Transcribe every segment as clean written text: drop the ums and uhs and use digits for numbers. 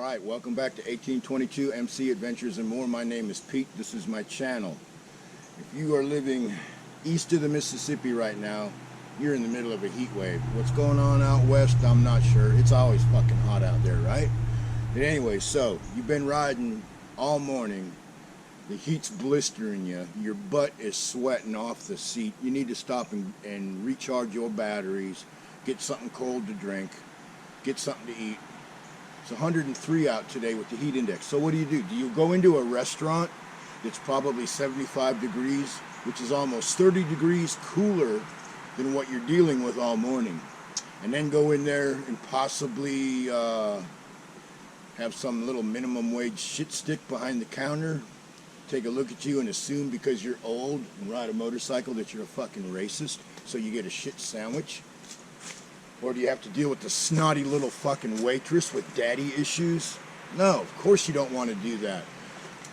Alright, welcome back to 1822 MC Adventures and More. My name is Pete. This is my channel. If you are living east of the Mississippi right now, you're in the middle of a heat wave. What's going on out west, I'm not sure. It's always fucking hot out there, right? But anyway, so you've been riding all morning. The heat's blistering you. Your butt is sweating off the seat. You need to stop and recharge your batteries. Get something cold to drink. Get something to eat. It's 103 out today with the heat index. So what do? Do you go into a restaurant that's probably 75 degrees, which is almost 30 degrees cooler than what you're dealing with all morning, and then go in there and possibly have some little minimum wage shit stick behind the counter take a look at you and assume because you're old and ride a motorcycle that you're a fucking racist, so you get a shit sandwich? Or do you have to deal with the snotty little fucking waitress with daddy issues? No, of course you don't want to do that.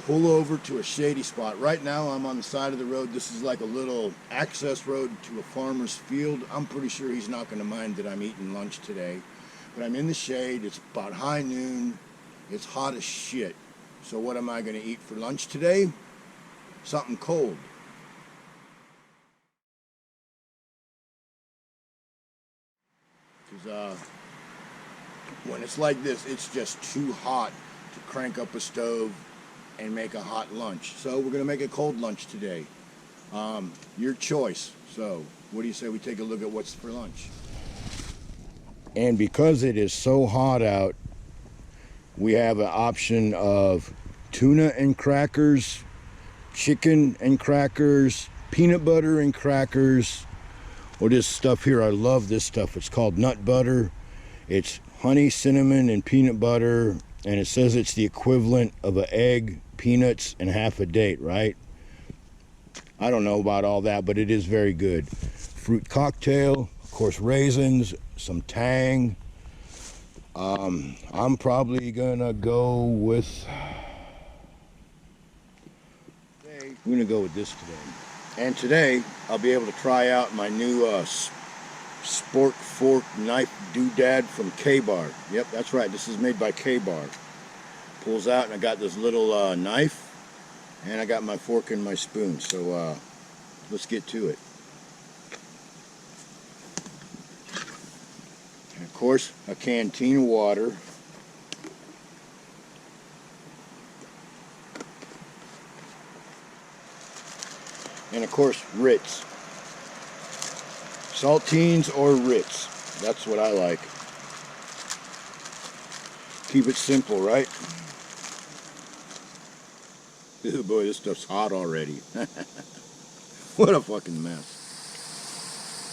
Pull over to a shady spot. Right now I'm on the side of the road. This is like a little access road to a farmer's field. I'm pretty sure he's not going to mind that I'm eating lunch today. But I'm in the shade. It's about high noon. It's hot as shit. So what am I going to eat for lunch today? Something cold. Because when it's like this, it's just too hot to crank up a stove and make a hot lunch. So we're going to make a cold lunch today. Your choice. So what do you say we take a look at what's for lunch? And because it is so hot out, we have an option of tuna and crackers, chicken and crackers, peanut butter and crackers, or this stuff here. I love this stuff. It's called nut butter. It's honey, cinnamon, and peanut butter, and it says it's the equivalent of an egg, peanuts, and half a date, right? I don't know about all that, but it is very good. Fruit cocktail, of course, raisins, some Tang. I'm probably gonna go with this today. And today I'll be able to try out my new spork fork knife doodad from KaBar. Yep, that's right. This is made by KaBar. Pulls out, and I got this little knife, and I got my fork and my spoon. So let's get to it. And of course, a canteen of water. And of course, Ritz. Saltines or Ritz. That's what I like. Keep it simple, right? Ew, boy, this stuff's hot already. What a fucking mess.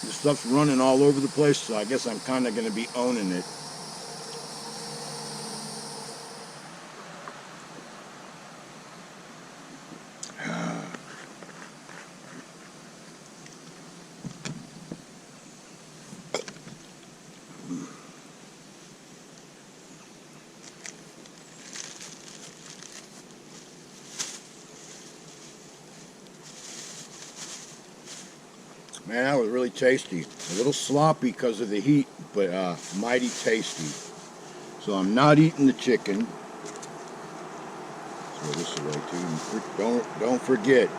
This stuff's running all over the place, so I guess I'm kind of going to be owning it. Man, that was really tasty. A little sloppy because of the heat, but mighty tasty. So I'm not eating the chicken. Throw this away too. Don't forget,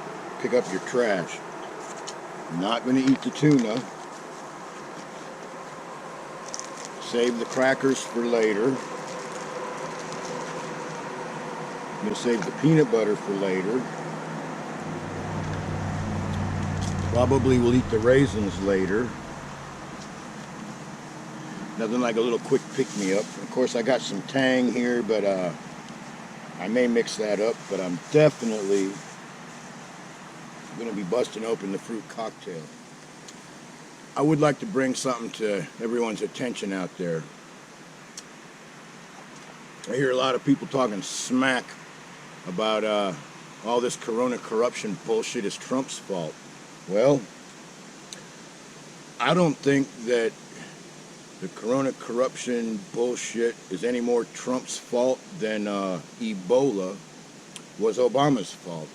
pick up your trash. I'm not going to eat the tuna. Save the crackers for later. I'm going to save the peanut butter for later. Probably we'll eat the raisins later. Nothing like a little quick pick-me-up. Of course, I got some Tang here, but I may mix that up. But I'm definitely going to be busting open the fruit cocktail. I would like to bring something to everyone's attention out there. I hear a lot of people talking smack about all this corona corruption bullshit is Trump's fault. Well, I don't think that the corona corruption bullshit is any more Trump's fault than Ebola was Obama's fault.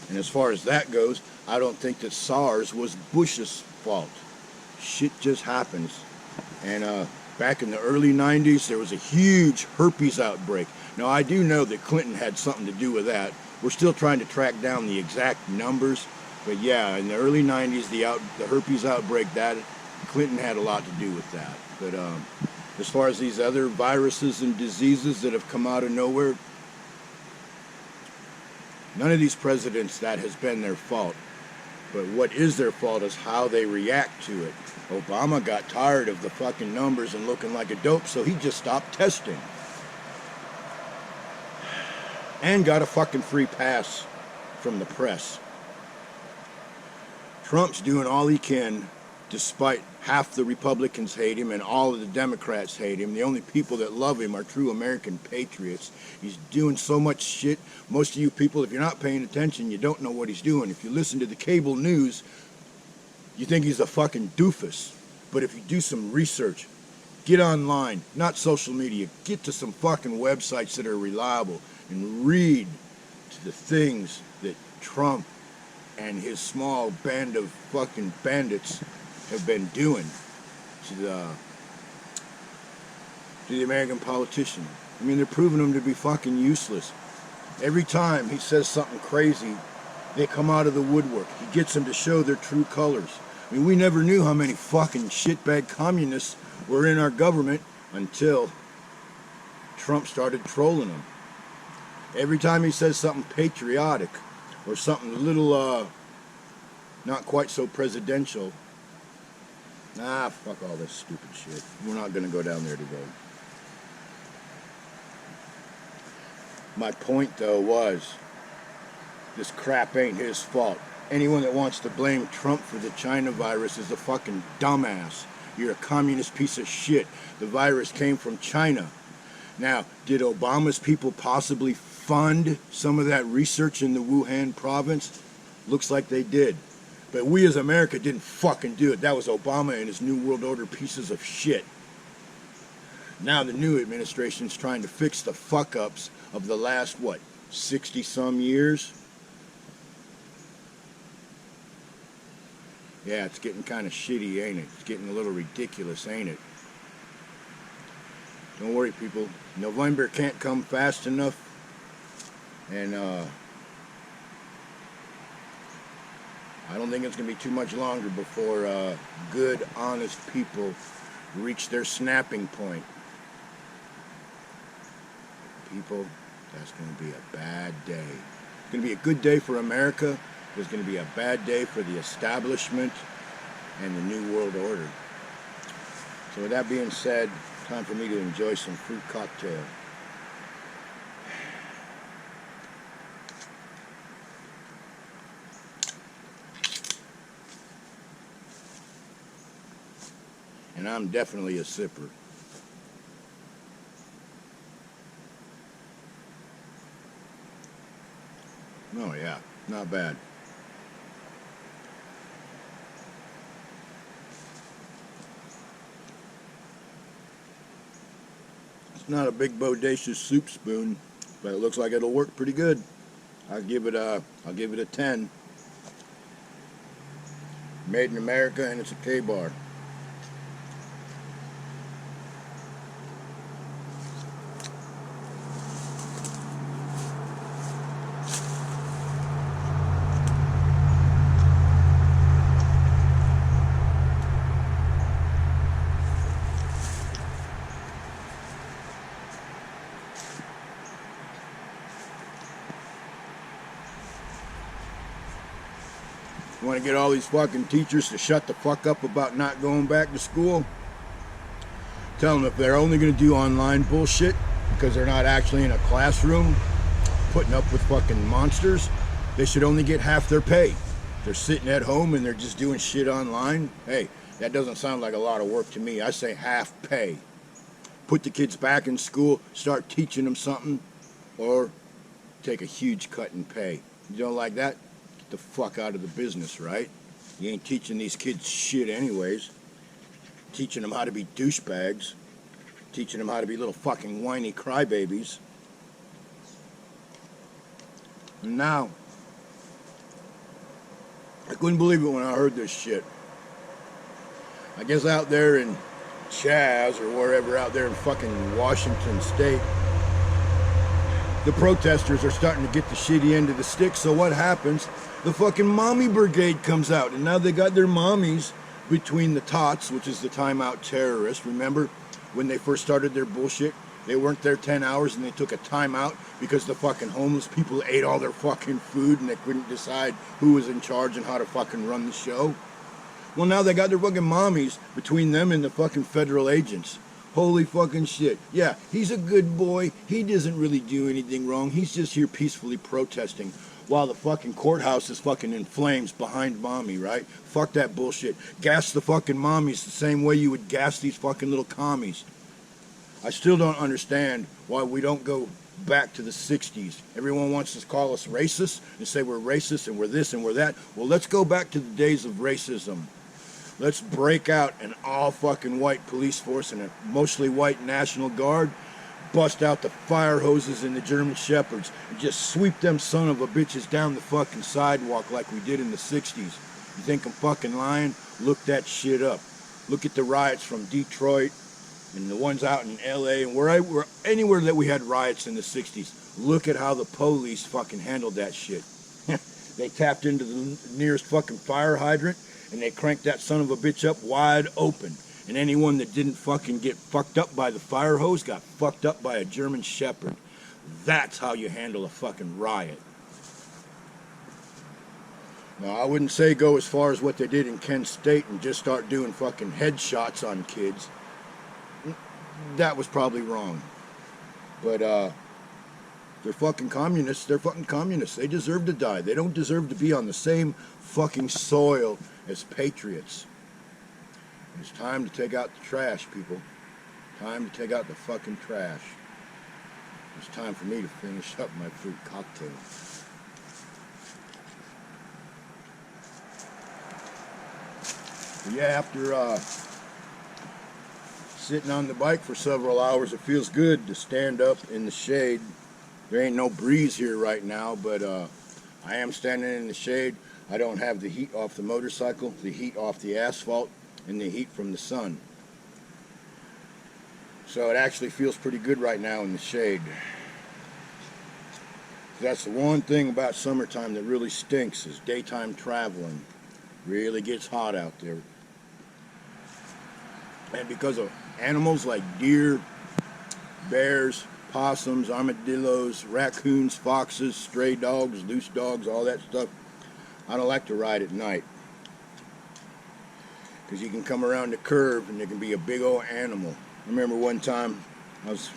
And as far as that goes, I don't think that SARS was Bush's fault. Shit just happens. And back in the early 90s, there was a huge herpes outbreak. Now, I do know that Clinton had something to do with that. We're still trying to track down the exact numbers. But yeah, in the early 90s, the herpes outbreak, that Clinton had a lot to do with that. But as far as these other viruses and diseases that have come out of nowhere, none of these presidents, that has been their fault. But what is their fault is how they react to it. Obama got tired of the fucking numbers and looking like a dope, so he just stopped testing. And got a fucking free pass from the press. Trump's doing all he can, despite half the Republicans hate him and all of the Democrats hate him. The only people that love him are true American patriots. He's doing so much shit. Most of you people, if you're not paying attention, you don't know what he's doing. If you listen to the cable news, you think he's a fucking doofus. But if you do some research, get online, not social media, get to some fucking websites that are reliable and read to the things that Trump and his small band of fucking bandits have been doing to the American politician. I mean, they're proving him to be fucking useless. Every time he says something crazy, they come out of the woodwork. He gets them to show their true colors. I mean, we never knew how many fucking shitbag communists were in our government until Trump started trolling them. Every time he says something patriotic or something a little not quite so presidential, fuck all this stupid shit. We're not going to go down there today. My point, though, was this crap ain't his fault. Anyone that wants to blame Trump for the China virus is a fucking dumbass. You're a communist piece of shit. The virus came from China. Now, did Obama's people possibly fund some of that research in the Wuhan province? Looks like they did. But we as America didn't fucking do it. That was Obama and his New World Order pieces of shit. Now the new administration's trying to fix the fuck-ups of the last, 60-some years? Yeah, it's getting kind of shitty, ain't it? It's getting a little ridiculous, ain't it? Don't worry, people. November can't come fast enough. And, I don't think it's going to be too much longer before good, honest people reach their snapping point. People, that's going to be a bad day. It's going to be a good day for America. It's going to be a bad day for the establishment and the New World Order. So with that being said, time for me to enjoy some fruit cocktail. And I'm definitely a sipper. Oh yeah, not bad. It's not a big bodacious soup spoon, but it looks like it'll work pretty good. I'll give it a 10. Made in America, and it's a KaBar. You want to get all these fucking teachers to shut the fuck up about not going back to school? Tell them if they're only going to do online bullshit because they're not actually in a classroom putting up with fucking monsters, they should only get half their pay. They're sitting at home and they're just doing shit online. Hey, that doesn't sound like a lot of work to me. I say half pay. Put the kids back in school, start teaching them something, or take a huge cut in pay. You don't like that? Get the fuck out of the business, right? You ain't teaching these kids shit anyways. Teaching them how to be douchebags. Teaching them how to be little fucking whiny crybabies. And now, I couldn't believe it when I heard this shit. I guess out there in Chaz or wherever out there in fucking Washington State, the protesters are starting to get the shitty end of the stick. So what happens? The fucking mommy brigade comes out, and now they got their mommies between the tots, which is the timeout terrorists. Remember when they first started their bullshit? They weren't there 10 hours and they took a timeout because the fucking homeless people ate all their fucking food and they couldn't decide who was in charge and how to fucking run the show. Well, now they got their fucking mommies between them and the fucking federal agents. Holy fucking shit. Yeah, he's a good boy. He doesn't really do anything wrong. He's just here peacefully protesting while the fucking courthouse is fucking in flames behind mommy, right? Fuck that bullshit. Gas the fucking mommies the same way you would gas these fucking little commies. I still don't understand why we don't go back to the 60s. Everyone wants to call us racist and say we're racist and we're this and we're that. Well, let's go back to the days of racism. Let's break out an all fucking white police force and a mostly white National Guard, bust out the fire hoses and the German Shepherds, and just sweep them son of a bitches down the fucking sidewalk like we did in the 60s. You think I'm fucking lying? Look that shit up. Look at the riots from Detroit and the ones out in LA and where anywhere that we had riots in the 60s. Look at how the police fucking handled that shit. They tapped into the nearest fucking fire hydrant and they cranked that son of a bitch up wide open. And anyone that didn't fucking get fucked up by the fire hose got fucked up by a German Shepherd. That's how you handle a fucking riot. Now, I wouldn't say go as far as what they did in Kent State and just start doing fucking headshots on kids. That was probably wrong. But, they're fucking communists. They're fucking communists. They deserve to die. They don't deserve to be on the same fucking soil as patriots. It's time to take out the trash, people. Time to take out the fucking trash. It's time for me to finish up my fruit cocktail. But yeah, after sitting on the bike for several hours, it feels good to stand up in the shade. There ain't no breeze here right now, but I am standing in the shade. I don't have the heat off the motorcycle, the heat off the asphalt, and the heat from the sun. So it actually feels pretty good right now in the shade. That's the one thing about summertime that really stinks is daytime traveling. Really gets hot out there. And because of animals like deer, bears, possums, armadillos, raccoons, foxes, stray dogs, loose dogs, all that stuff, I don't like to ride at night. Because you can come around the curve and there can be a big old animal. I remember one time I was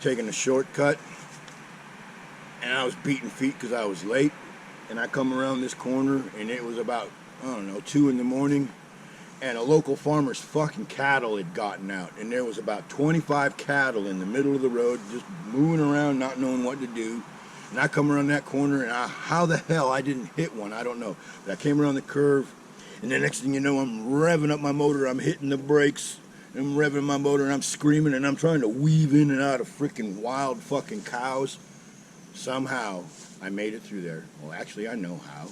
taking a shortcut and I was beating feet because I was late. And I come around this corner and it was about, 2 in the morning. And a local farmer's fucking cattle had gotten out. And there was about 25 cattle in the middle of the road just moving around, not knowing what to do. And I come around that corner and how the hell I didn't hit one, I don't know. But I came around the curve and the next thing you know, I'm revving up my motor, I'm hitting the brakes, I'm revving my motor and I'm screaming and I'm trying to weave in and out of freaking wild fucking cows. Somehow I made it through there. Well, actually I know how.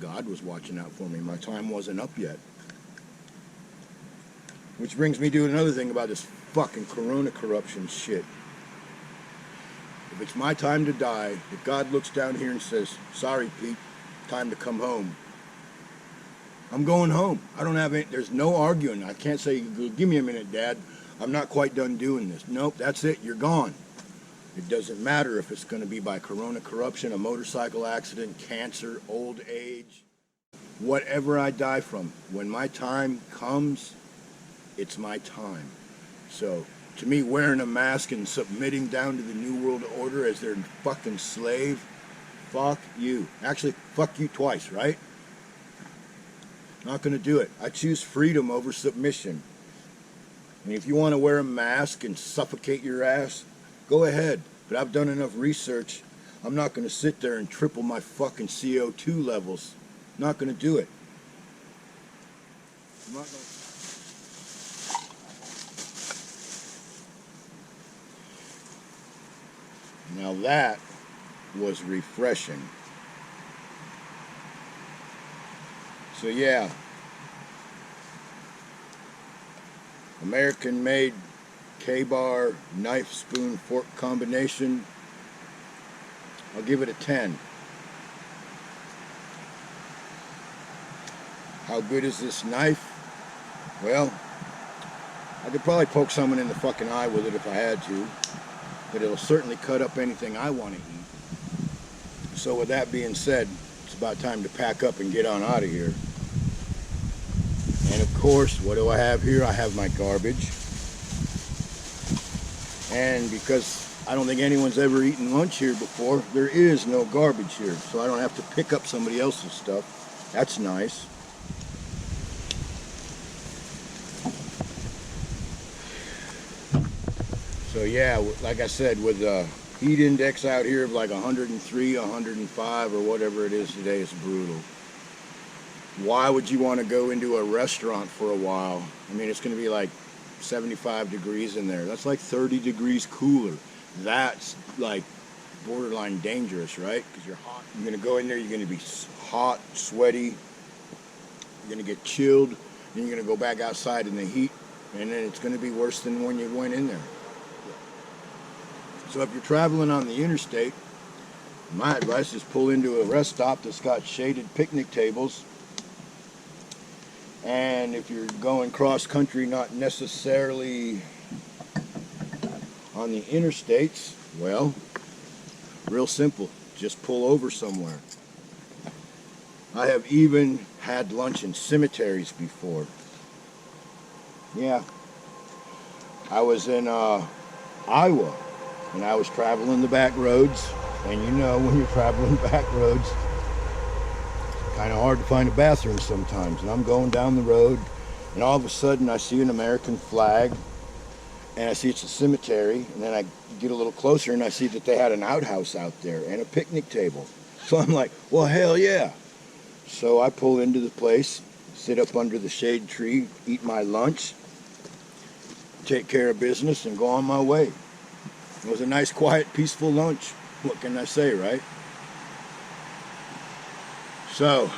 God was watching out for me. My time wasn't up yet. Which brings me to another thing about this fucking corona corruption shit. If it's my time to die, if God looks down here and says, sorry Pete, time to come home, I'm going home. I don't have any, there's no arguing. I can't say, give me a minute, Dad. I'm not quite done doing this. Nope, that's it, you're gone. It doesn't matter if it's going to be by corona corruption, a motorcycle accident, cancer, old age, whatever I die from. When my time comes, it's my time. So, to me, wearing a mask and submitting down to the New World Order as their fucking slave, fuck you. Actually, fuck you twice, right? Not going to do it. I choose freedom over submission. And if you want to wear a mask and suffocate your ass, go ahead. But I've done enough research. I'm not going to sit there and triple my fucking CO2 levels. Not going to do it. I'm not going to... Now that was refreshing. So yeah, American-made KaBar knife, spoon, fork combination. I'll give it a 10. How good is this knife? Well, I could probably poke someone in the fucking eye with it if I had to, but it'll certainly cut up anything I want to eat. So with that being said, it's about time to pack up and get on out of here. And of course, what do I have here? I have my garbage. And because I don't think anyone's ever eaten lunch here before, there is no garbage here. So I don't have to pick up somebody else's stuff. That's nice. So yeah, like I said, with the heat index out here of like 103, 105 or whatever it is today, it's brutal. Why would you want to go into a restaurant for a while? I mean, it's going to be like 75 degrees in there. That's like 30 degrees cooler. That's like borderline dangerous, right? Because you're hot. You're going to go in there, you're going to be hot, sweaty. You're going to get chilled. Then you're going to go back outside in the heat. And then it's going to be worse than when you went in there. So if you're traveling on the interstate, my advice is pull into a rest stop that's got shaded picnic tables. And if you're going cross country, not necessarily on the interstates, well, real simple, just pull over somewhere. I have even had lunch in cemeteries before. Yeah, I was in Iowa, and I was traveling the back roads, and you know, when you're traveling back roads, kind of hard to find a bathroom sometimes. And I'm going down the road, and all of a sudden I see an American flag, and I see it's a cemetery, and then I get a little closer and I see that they had an outhouse out there and a picnic table. So I'm like, well, hell yeah. So I pull into the place, sit up under the shade tree, eat my lunch, take care of business, and go on my way. It was a nice, quiet, peaceful lunch. What can I say, right? So,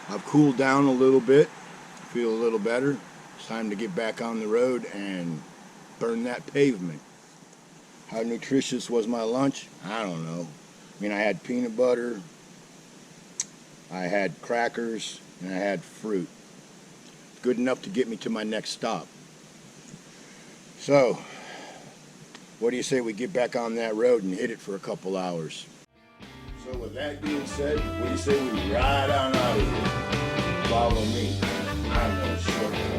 I've cooled down a little bit, feel a little better. It's time to get back on the road and burn that pavement. How nutritious was my lunch? I don't know. I mean, I had peanut butter, I had crackers, and I had fruit. Good enough to get me to my next stop. So, what do you say we get back on that road and hit it for a couple hours? So with that being said, what do you say we ride on out of here? Follow me. I'm no shortcut.